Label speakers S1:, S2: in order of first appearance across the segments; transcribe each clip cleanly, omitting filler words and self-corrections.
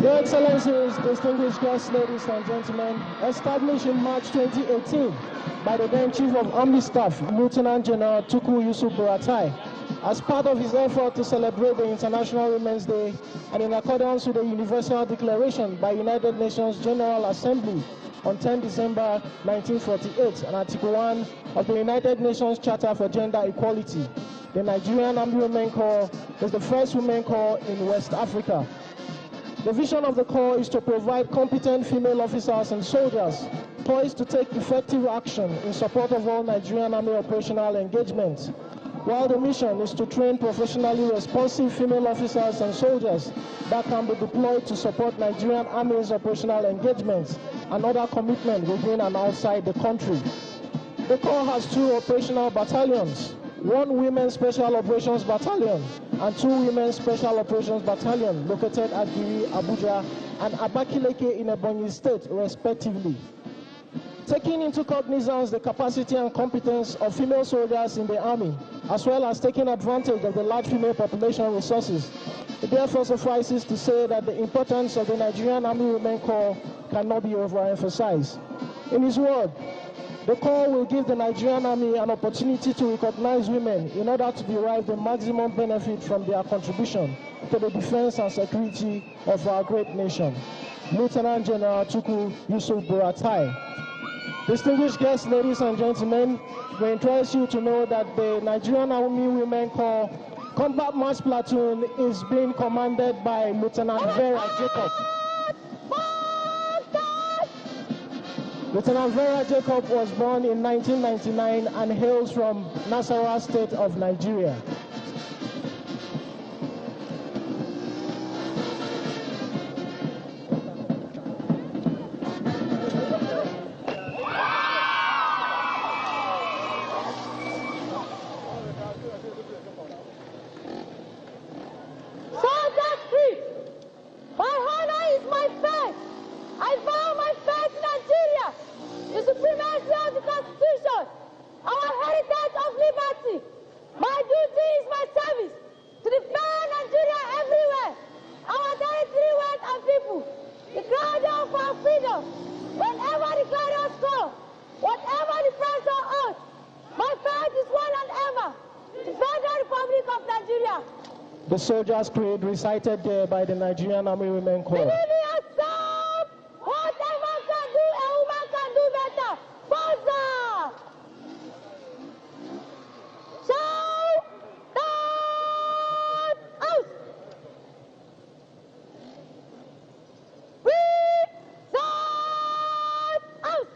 S1: Your Excellencies, distinguished guests, ladies and gentlemen, established in March 2018 by the then Chief of Army Staff, Lieutenant General Tuku Yusuf Buratai, as part of his effort to celebrate the International Women's Day and in accordance with the Universal Declaration by United Nations General Assembly on 10 December 1948 and Article 1 of the United Nations Charter for Gender Equality. The Nigerian Army Women Corps is the first women corps in West Africa. The vision of the Corps is to provide competent female officers and soldiers poised to take effective action in support of all Nigerian Army operational engagements, while the mission is to train professionally responsive female officers and soldiers that can be deployed to support Nigerian Army's operational engagements and other commitments within and outside the country. The Corps has 2 operational battalions, 1 Women's Special Operations Battalion and 2 Women's Special Operations Battalion located at Giri, Abuja, and Abakileke in Ebonyi State, respectively. Taking into cognizance the capacity and competence of female soldiers in the Army, as well as taking advantage of the large female population resources, it therefore suffices to say that the importance of the Nigerian Army Women Corps cannot be overemphasized. In his word, the Corps will give the Nigerian Army an opportunity to recognize women in order to derive the maximum benefit from their contribution to the defense and security of our great nation. Lieutenant General Tuku Yusuf Buratai. Distinguished guests, ladies and gentlemen, we interest you to know that the Nigerian Army Women Corps Combat March Platoon is being commanded by Lieutenant Vera Jacob. Lieutenant Vera Jacob was born in 1999 and hails from Nasarawa State of Nigeria. The Soldiers' Creed recited there by the Nigerian Army Women Corps.
S2: Whatever can do, a woman can do better. Boza! Shout that out! Breathe that out!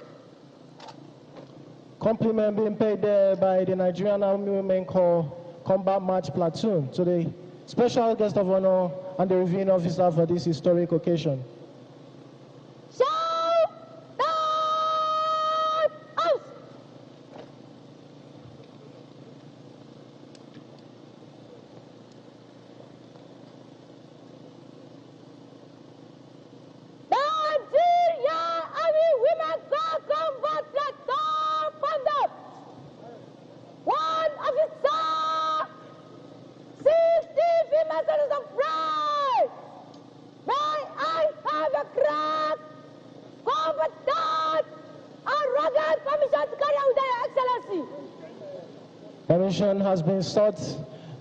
S1: Compliment being paid there by the Nigerian Army Women Corps Combat March Platoon to the special guest of honor and the reviewing officer for this historic occasion.
S2: Shout that out! Nigerian Army Women Corps Combat Platoon formed up. 1 officer, 60 female soldiers of pride. May I have a crack, competent, and rugged permission to carry out with Your Excellency.
S1: Permission has been sought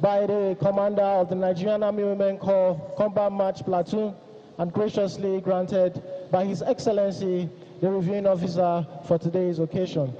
S1: by the commander of the Nigerian Army Women Corps Combat March Platoon and graciously granted by His Excellency, the reviewing officer for today's occasion.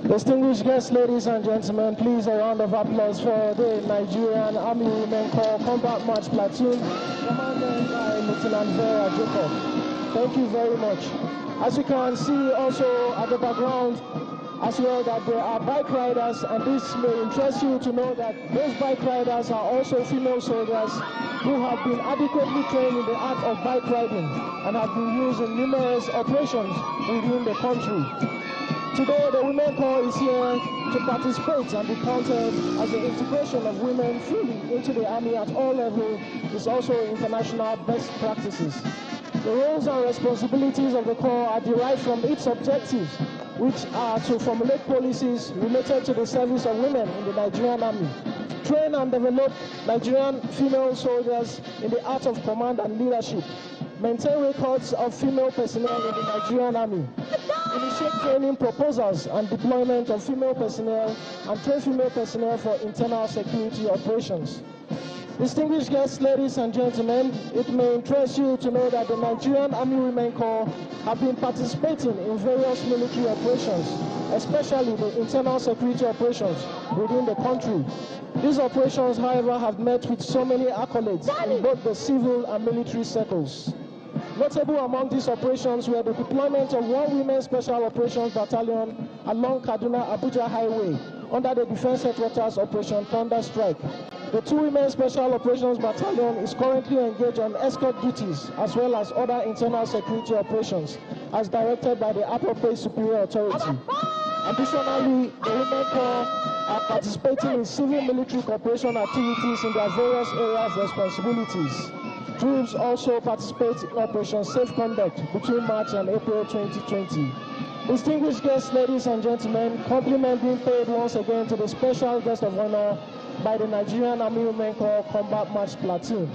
S1: Distinguished guests, ladies and gentlemen, please a round of applause for the Nigerian Army Women Corps Combat March Platoon, commanded by Lieutenant Vera Jacob. Thank you very much. As you can see also at the background as well that there are bike riders, and this may interest you to know that those bike riders are also female soldiers who have been adequately trained in the art of bike riding and have been used in numerous operations within the country. Today, the Women Corps is here to participate and be counted as the integration of women fully into the Army at all levels is also international best practices. The roles and responsibilities of the Corps are derived from its objectives, which are to formulate policies related to the service of women in the Nigerian Army, train and develop Nigerian female soldiers in the art of command and leadership, maintain records of female personnel in the Nigerian Army, initiate training proposals and deployment of female personnel, and train female personnel for internal security operations. Distinguished guests, ladies and gentlemen, it may interest you to know that the Nigerian Army Women Corps have been participating in various military operations, especially the internal security operations within the country. These operations, however, have met with so many accolades in both the civil and military circles. Notable among these operations were the deployment of one Women Special Operations Battalion along Kaduna-Abuja Highway under the Defense Headquarters Operation Thunder Strike. The 2 Women Special Operations Battalion is currently engaged on escort duties as well as other internal security operations as directed by the appropriate superior authority. Additionally, the Women Corps are participating in civil military cooperation activities in their various areas of responsibilities. Troops also participate in Operation Safe Conduct between March and April 2020. Distinguished guests, ladies and gentlemen, compliment being paid once again to the special guest of honor by the Nigerian Army Women Corps Combat March Platoon.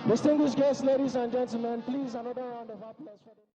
S1: Distinguished guests, ladies and gentlemen, please another round of applause for them.